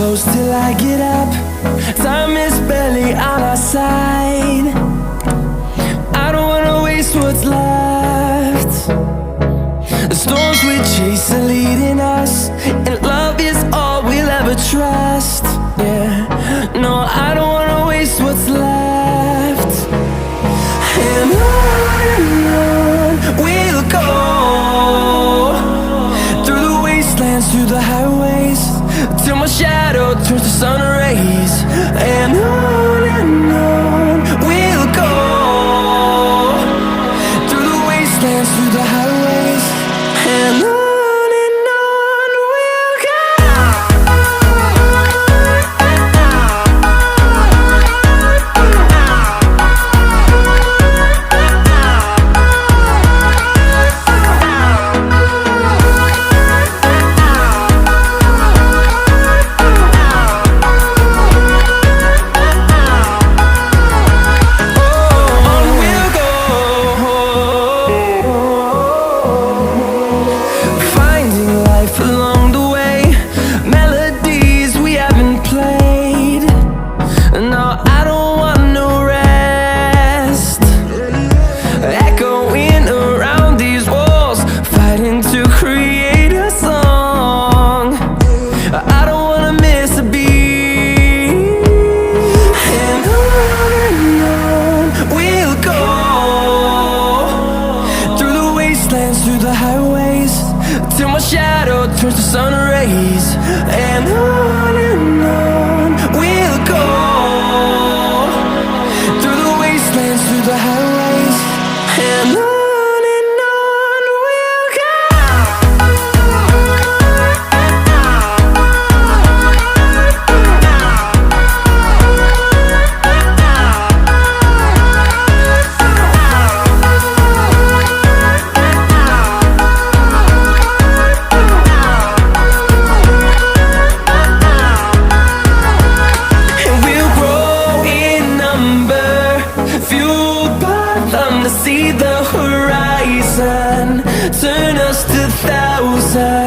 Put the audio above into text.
close till I get up. Time is barely on our side. I don't wanna waste what's left. The storms we chase are leading us, and love is all we'll ever trust. Yeah, no, I don't wanna waste what's left. And on we'll go, through the wastelands, through the highways, till my shadow turns to sun rays. And on we'll go, through the wastelands, through the highways, and on we'll go. Through the highways, till my shadow turns to sun rays. And on we'll go, through the wastelands, through the highways, and on we'll go. To see the horizon, turn us to thousands.